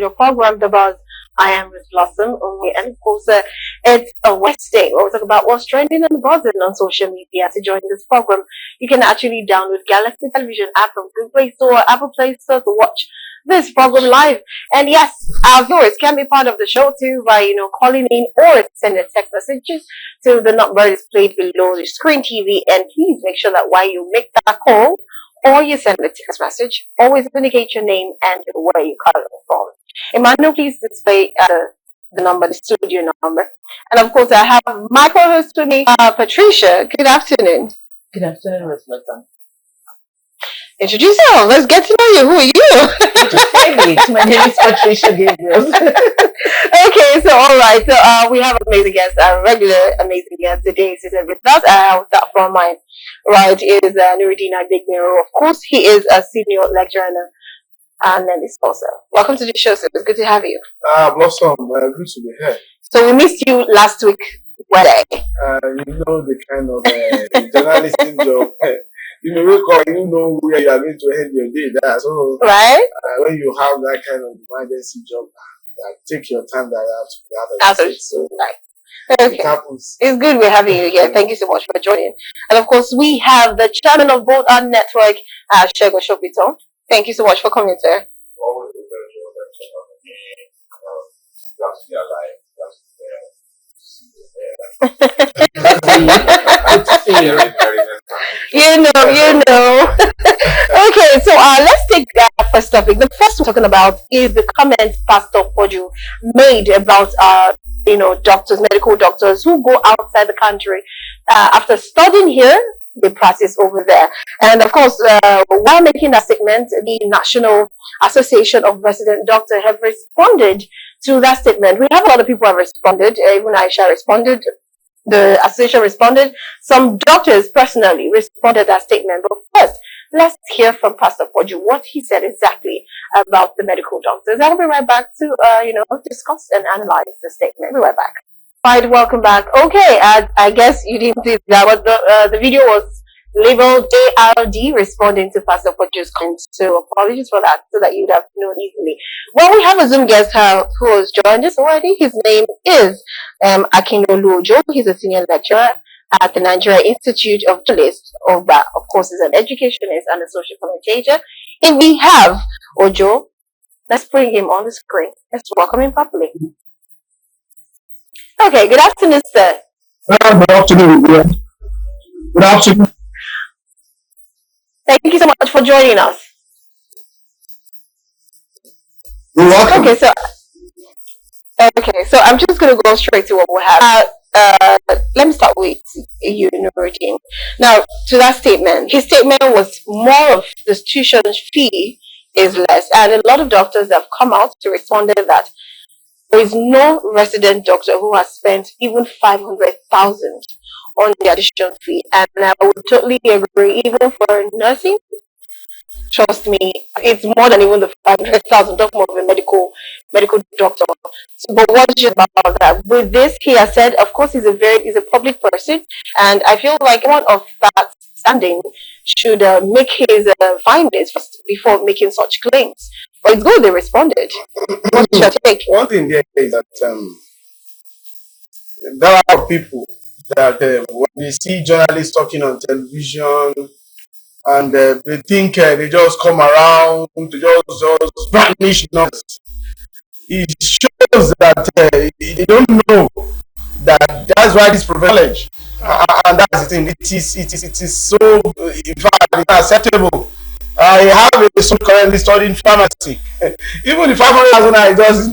your program, The Buzz. I am with Blossom, and of course, it's a Wednesday where we talk about what's trending and buzzing on social media. To join this program, you can actually download Galaxy Television app from Google Play Store or Apple Play Store to watch this program live. And yes, our viewers can be part of the show too by calling in or sending text messages to the number displayed below the screen TV. And please make sure that while you make that call or you send a text message, always indicate your name and where you call from. Emmanuel, please display the number, the studio number. And of course, I have my co-host with me, Patricia. Good afternoon. Good afternoon, Miss Nathan. Introduce yourself. Let's get to know you. Who are you? My name is Patricia Gabriel. Okay, so all right. So we have amazing guests, a regular amazing guest today. Is with us. I'll start from my right. Is Nuruddin Adegbero. Of course, he is a senior lecturer and then it's also. Welcome to the show, sir. It's good to have you. Blossom, good to be here. So we missed you last week. What day? You know the kind of journalistic job. You may wake up, you know where you are going to end your day. So right? When you have that kind of emergency job, take your time that you have to. Absolutely. So, right. Okay. It happens. It's good we're having you here. Thank you so much for joining. And of course, we have the chairman of both our network, Shego Shopito. Thank you so much for coming, sir. Always a pleasure. Just be alive. You know. Okay, so let's take that first topic. The first we're talking about is the comments Pastor Poju'S made about doctors, medical doctors who go outside the country after studying here. They practice over there. And of course, while making that statement, the National Association of Resident Doctors have responded to that statement. We have a lot of people who have responded. Even Aisha responded. The association responded. Some doctors personally responded to that statement. But first, let's hear from Pastor Poju'S what he said exactly about the medical doctors. I'll be right back to discuss and analyze the statement. I'll be right back. Right, welcome back. Okay, I guess you didn't see that. But the video was labeled ARD responding to Pastor Poju'S comments. So apologies for that, so that you'd have known easily. Well, we have a Zoom guest who has joined us already. His name is Akinolu Ojo. He's a senior lecturer at the Nigeria Institute of Journalists. Of course, he's an educationist and a social commentator. If we have Ojo, let's bring him on the screen. Let's welcome him properly. Okay, good afternoon, sir. Good afternoon. Yeah. Good afternoon. Thank you so much for joining us. You're welcome. Okay, so I'm just going to go straight to what we have. Let me start with you, Nuruddin. Now, to that statement, his statement was more of the tuition fee is less, and a lot of doctors have come out to respond to that. There is no resident doctor who has spent even 500,000 on the additional fee, and I would totally agree. Even for nursing, trust me, it's more than even the 500,000. Talk more of a medical doctor. So, but what's just about that? With this, he has said, of course, he's a public person, and I feel like one of that standing should make his findings first before making such claims. But it's good they responded. What's your take? One thing there is that there are people that when they see journalists talking on television and they think they just come around to just brandish numbers. It shows that they don't know that's why this privilege, and that's the thing. It is so, in fact, it's acceptable. I have a son currently studying pharmacy. Even the 500,000 I talks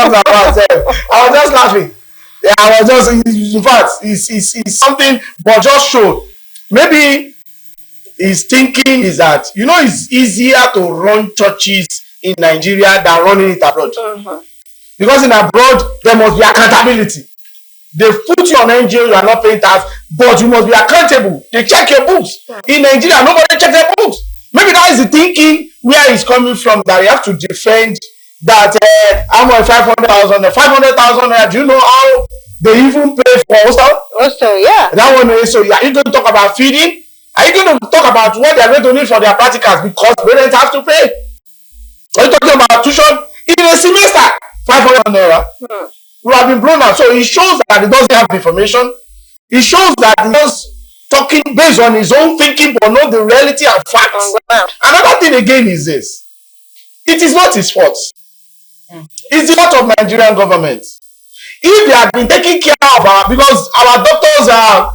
about, I was just laughing. Yeah, I was just, in fact, it's something, but just show. Maybe his thinking is that, it's easier to run churches in Nigeria than running it abroad. Because in abroad, there must be accountability. They put you on NGO, you are not paying tax, but you must be accountable. They check your books. In Nigeria, nobody checks their books. Maybe that is the thinking where he's coming from, that you have to defend that I'm on 500,000. 500,000, do you know how they even pay for hostel? Also, yeah. That one, so are you going to talk about feeding? Are you going to talk about what they're going to need for their practicals because parents have to pay? Are you talking about tuition? In a semester, naira. We have been blown out. So it shows that he doesn't have information. It shows that he's talking based on his own thinking, but not the reality and facts. Another thing again is this. It is not his fault. It's the fault of Nigerian government. If they have been taking care of because our doctors are,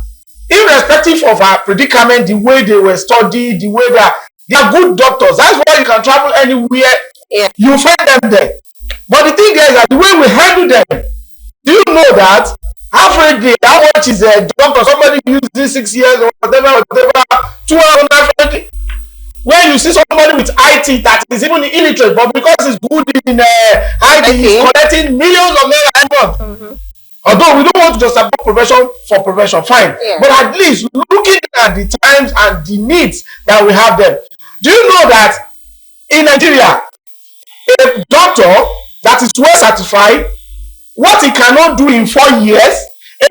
irrespective of our predicament, the way they were studied, the way they are good doctors. That's why you can travel anywhere. Yeah. You find them there. But the thing is that the way we handle them, do you know that average how much is a doctor? Somebody uses 6 years or whatever, 250. When you see somebody with IT that is even illiterate, but because he's good in IT, he's collecting millions of naira a month. Although we don't want to just support profession for profession, fine. Yeah. But at least looking at the times and the needs that we have them. Do you know that in Nigeria, a doctor that is well certified, what he cannot do in 4 years,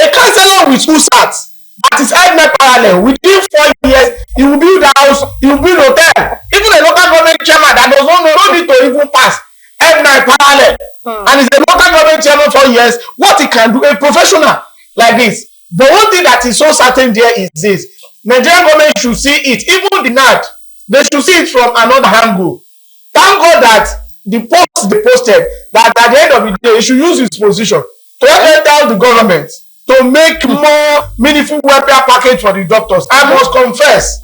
a counselor with 2 sats that is head parallel, within 4 years, he will build a house, he will build a hotel. Even a local government chairman that does not know, no need to even pass head parallel. And is a local government chairman for years, what he can do, a professional like this. The one thing that is so certain there is this. Nigerian government should see it, even the Nard, they should see it from another angle. Thank God that the post they posted, that at the end of the day, he should use his position to tell the government to make more meaningful welfare package for the doctors. I must confess.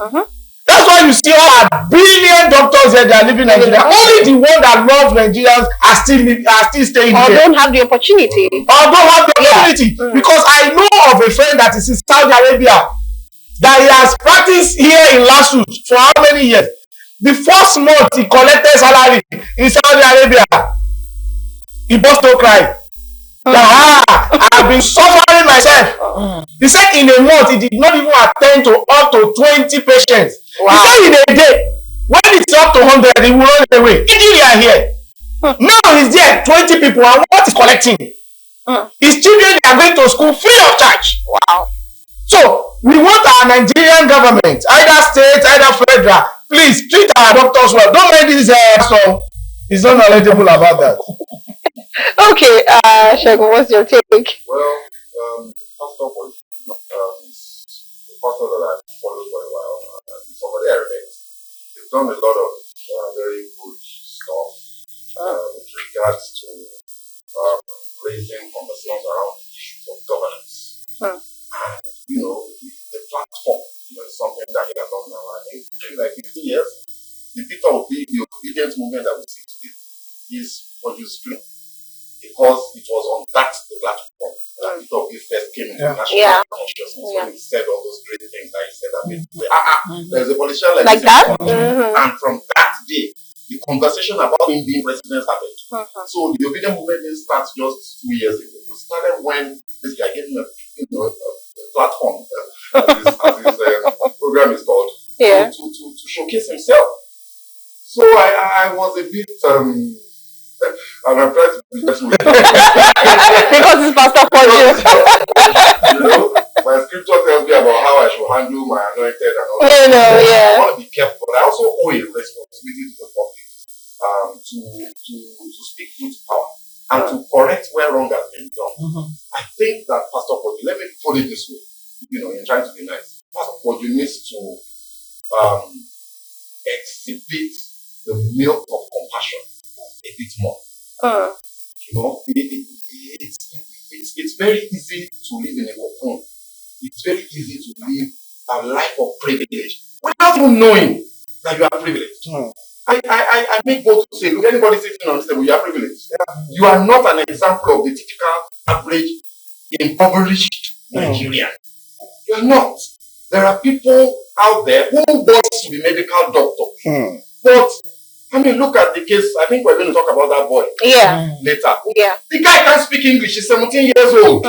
That's why you see all our billion doctors here that are living in Nigeria. Only the ones that love Nigerians are still staying or here. Don't have the opportunity. Or don't have the opportunity. Because I know of a friend that is in Saudi Arabia that he has practiced here in Lasut for how many years? The first month he collected salary in Saudi Arabia, he burst out crying. I've been suffering myself. He said in a month he did not even attend to up to 20 patients. Wow. He said in a day, when it's up to 100, he will run away. We are here. Now he's there, 20 people, and what is collecting? His children are going to school free of charge. Wow. So we want our Nigerian government, either state, either federal, please treat our doctors well. Don't make this song. He's not knowledgeable about that. Okay, Shegun, what's your take? Well, first of all, the pastor that I followed for a while, somebody I respect. He's done a lot of very good stuff with regards to raising conversations around issues of governance. And, the platform is something that he has done now. I think in like 50 years, the Peter Obi, the obedience movement that we see today is Poju'S dream. Because it was on that platform that Peter Obi first came into national consciousness when he said all those great things that he said. That there's a politician like that. And from that day, the conversation about him being president started. So the obedience movement didn't start just 2 years ago. It started when this guy gave him a platform, as his program is called, to showcase himself. So I was a bit and I'm trying to be because it's Pastor Poju. My scripture tells me about how I should handle my anointed and all that. I want to be careful, but I also owe a responsibility to the public to speak truth to power and to correct where wrong has been done. I think that Pastor Poju, let me put it this way, in trying to be nice, Pastor Poju needs to exhibit the milk of compassion a bit more. It's very easy to live in a cocoon. It's very easy to live a life of privilege without even knowing that you are privileged. I make bold to say, look, anybody sitting on this table, you are privileged. You are not an example of the typical average impoverished Nigerian. You are not. There are people out there who want to be medical doctors. But look at the case. I think we're going to talk about that boy later. The guy can't speak English. He's 17 years old.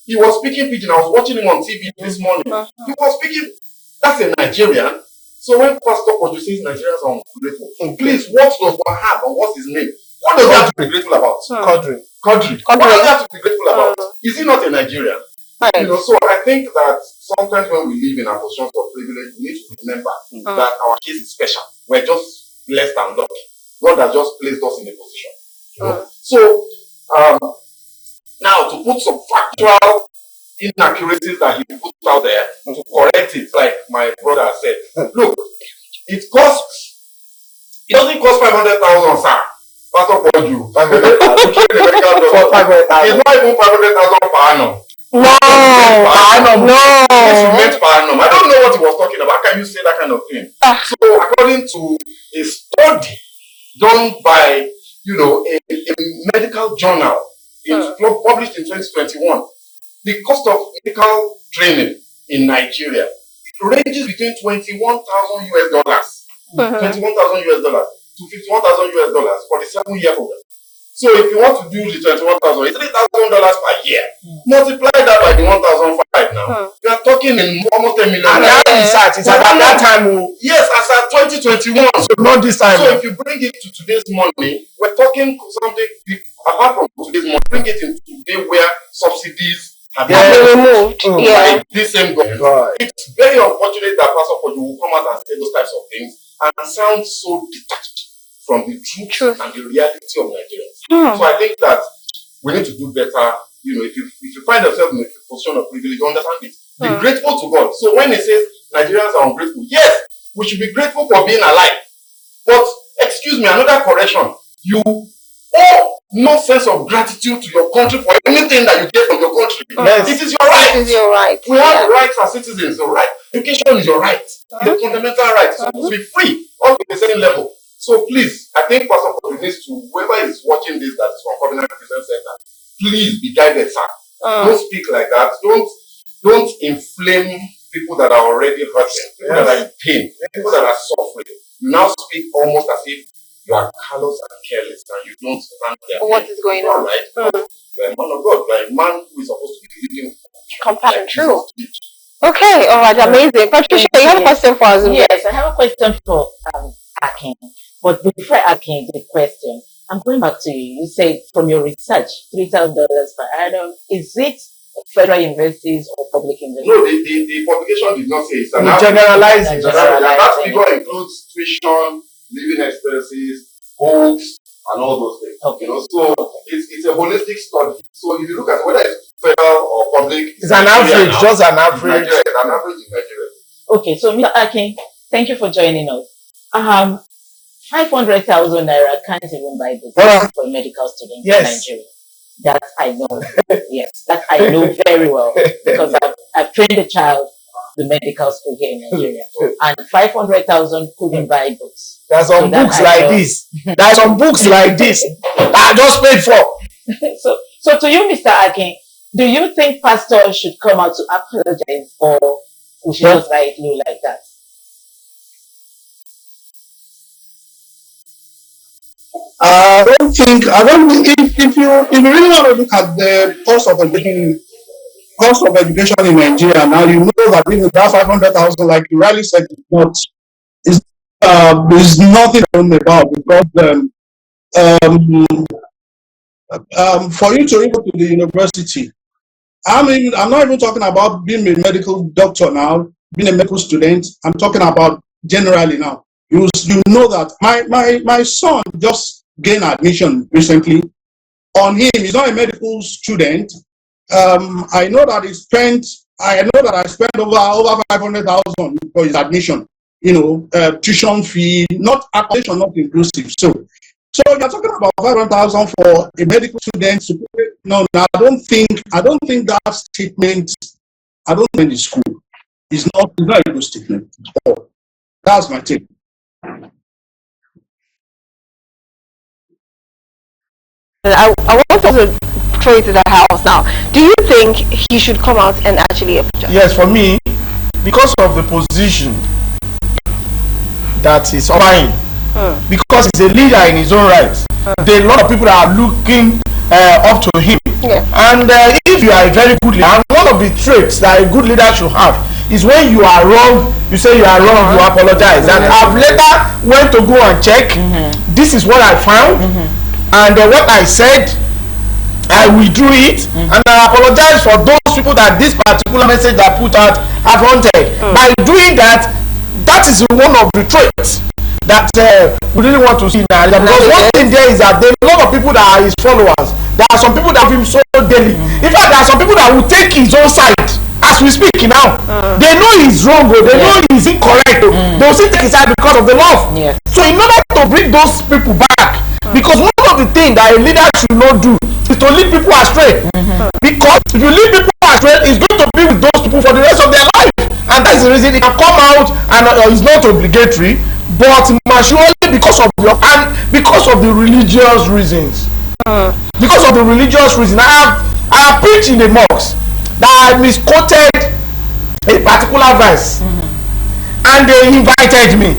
He was speaking pidgin. I was watching him on TV this morning. He was speaking. That's a Nigerian. So when Pastor Poju says Nigerians are ungrateful, please, what does one have and what's his name? What does he have to be grateful about? Quadri. What does he have to be grateful about? Is he not a Nigerian? So I think that sometimes when we live in our positions of privilege, we need to remember that our case is special. We're just blessed and lucky. God has just placed us in a position. So Now, to put some factual inaccuracies that he put out there to correct it, like my brother said, look, it doesn't cost 500,000, sir. Pastor Poju, 500,000. It's not even 500,000 per annum. No, no. Yes, you meant per annum. I don't know what he was talking about. How can you say that kind of thing? So, according to a study done by, a medical journal, it's published in 2021, the cost of medical training in Nigeria ranges between $21,000 US, $21,000 US to $51,000 US for the 7-year program. So if you want to do the 21,000, it's $3,000 per year. Multiply that by the 1,005 now. You are talking in almost 10 million. And that research is at that time. Yes, as at 2021. So not this time. So if you bring it to today's money, we're talking something apart from today's money. Bring it in today where subsidies have been removed. By this same government. It's very unfortunate that Pastor Poju will come out and say those types of things and sound so detached from the truth and the reality of Nigeria. So I think that we need to do better. If you find yourself in a position of privilege, you understand it. Be grateful to God. So when it says Nigerians are ungrateful, yes, we should be grateful for being alive. But excuse me, another correction. You owe no sense of gratitude to your country for anything that you get from your country. Yes. It is your right. It is your right. We have rights as citizens. So right, education is your right. It's a fundamental right. So to be free up to a certain level. So please, I think Pastor Poju needs to, whoever is watching this that is from Covenant Christian Center, please be guided, sir. Don't speak like that. Don't inflame people that are already hurting, people that are in pain, people that are suffering. You now speak almost as if you are callous and careless and you don't stand there. What is going on? Right? You are a man of God. You are a man who is supposed to be leading compassion. True. Okay, all right, amazing. Patricia, you have a question for us? Yes, I have a question for Akin. But before asking the question, I'm going back to you. You said from your research, $3,000 per annum. Is it federal universities or public universities? No, the publication did not say it's an generalized. That figure includes tuition, living expenses, books, and all those things. Okay. So it's a holistic study. So if you look at whether it's federal or public, it's an average, just an average. An average in Nigeria. Okay, so Mr. Akin, thank you for joining us. 500,000 naira can't even buy books for a medical student in Nigeria. That I know. Yes, that I know very well because I've trained a child the medical school here in Nigeria, and 500,000 couldn't buy books. There's some books like this. There's some books like this that I just paid for. So to you, Mr. Akin, do you think pastors should come out to apologize, or we should just let it low like that? I don't think if you really want to look at the cost of education in Nigeria now, you know that even that 500,000, like you rightly said, is nothing about, because for you to go to the university, I'm not even talking about being a medical doctor now, being a medical student. I'm talking about generally now. You know that my son just gained admission recently. On him, he's not a medical student. I know that I spent over 500,000 for his admission. Tuition fee, not accommodation, not inclusive. So you're talking about 500,000 for a medical student. No, I don't think that statement. I don't think it's cool. It's not a good statement at all. That's my take. I want to throw it to the house now. Do you think he should come out and actually apologize? Yes, for me, because of the position that he's occupying, because he's a leader in his own right, there are a lot of people that are looking up to him. And if you are a very good leader, and one of the traits that a good leader should have is when you are wrong, you say you are wrong, you apologize. And I've later went to go and check. This is what I found, and what I said, I withdrew it, and I apologize for those people that this particular message I put out have wanted. By doing that, that is one of the traits. that we really want to see now. Because one thing there is that there are a lot of people that are his followers. There are some people that have him so daily. In fact, there are some people that will take his own side as we speak now. They know he's wrong, they know he's incorrect. They will still take his side because of the love. So in order to bring those people back, because one of the things that a leader should not do is to lead people astray. Because if you lead people astray, it's going to be with those people for the rest of their life. And that's the reason it can come out and it's not obligatory, but surely because of the religious reasons. Because of the religious reason, I have preached in the mosque that I misquoted a particular verse, and they invited me.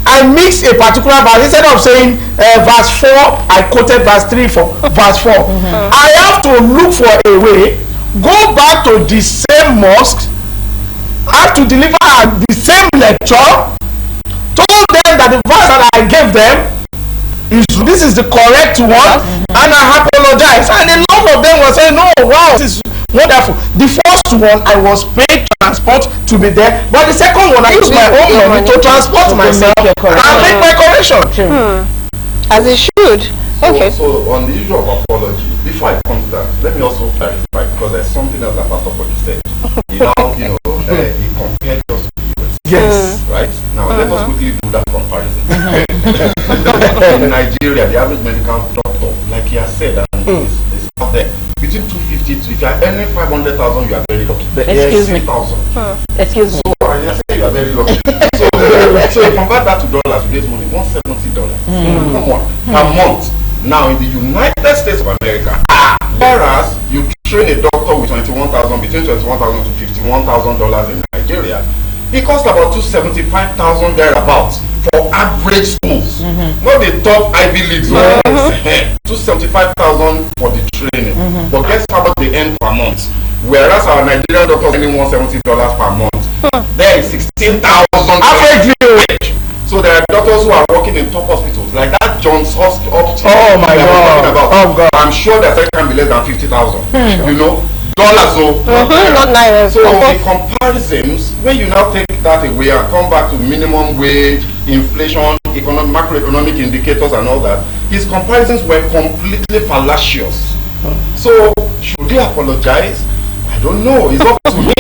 I mixed a particular verse. Instead of saying verse 4, I quoted verse 3 for verse 4. I have to look for a way, go back to the same mosque, I have to deliver the same lecture, told them that the verse that I gave them this is the correct one, and I apologize. And a lot of them were saying, no, wow, this is wonderful. The first one, I was paid transport to be there, but the second one, I used my own money to transport myself and make my correction. As it should. Okay. So on the issue of apology, before I come to that, let me also clarify, because there's something else that Pastor Poju'S said. He compared us to the US. Yes. Right? Now let us quickly do that comparison. In Nigeria, the average medical doctor, like he has said, and is out there, between 250 to, if you are earning 500,000, you are very lucky. Excuse me. 3,000. Excuse me. So I say you are very lucky. So you convert that to dollars, you get money, $170 per month. Now in the United States of America, whereas you train a doctor with $21,000, between $21,000 to $51,000 in Nigeria, it costs about $275,000 thereabouts for average schools, not the top Ivy Leagues. $275,000 for the training, but guess how much they earn per month? Whereas our Nigerian doctors earning $170 per month, there is $16,000 average. So there are doctors who are working in top hospitals, like that Johns Hospital. Oh my God! Oh God! I'm sure that can be less than 50,000. You know, dollars. Not naira. So the comparisons, when you now take that away and come back to minimum wage, inflation, macroeconomic indicators, and all that, his comparisons were completely fallacious. So should he apologize? I don't know. It's up to him.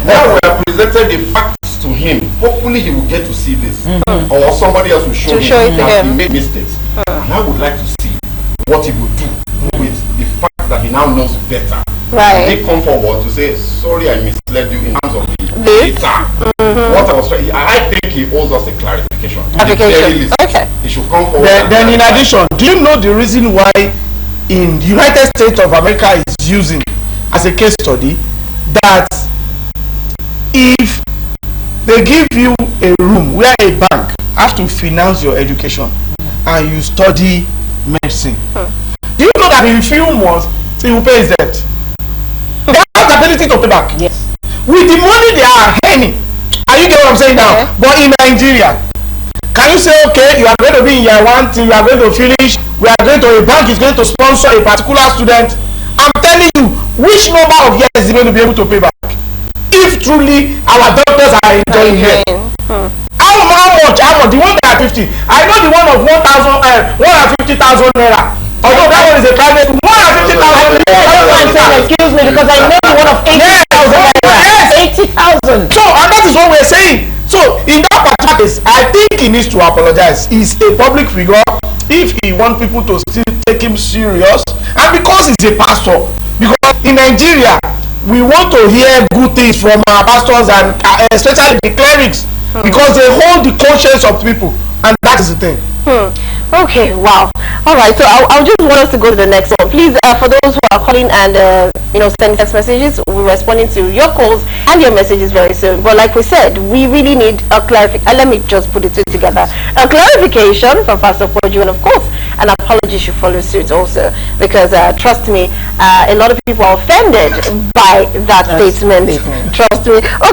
Now we have presented the facts to him. Hopefully he will get to see this, or somebody else will show him that he made mistakes. And I would like to see what he will do with the fact that he now knows better. Right. They come forward to say, sorry, I misled you in terms of the data. What I was trying, I think he owes us a clarification. Okay. He should come forward. Then in addition, do you know the reason why in the United States of America is using as a case study that if they give you a room where a bank have to finance your education and you study medicine, do you know that in a few months they will pay his debt? They have the ability to pay back. Yes. With the money they are earning. Are you get what I'm saying now? But in Nigeria, can you say, okay, you are going to be in year 1 till you are going to finish, a bank is going to sponsor a particular student. I'm telling you, which number of years is he going to be able to pay back? If truly our doctors are enjoying it. How much? The one that are 50. I know the one of 150,000 naira. Although that one is a private, 150,000 naira. Excuse me, because I know the one of 80,000 naira. 80,000. So, and that is what we're saying. So, in that particular case, I think he needs to apologize. He's a public figure. If he wants people to still take him serious, and because he's a pastor, because in Nigeria, we want to hear good things from our pastors and especially the clerics, because they hold the conscience of people, and that is the thing. Okay, wow. All right, so I'll just want us to go to the next one. Please, for those who are calling and sending text messages, we're responding to your calls and your messages very soon. But like we said, we really need a clarification. Let me just put it together. A clarification from Pastor Poju'S, and of course, an apology should follow suit also, because trust me, a lot of people are offended by that statement. Trust me. Okay.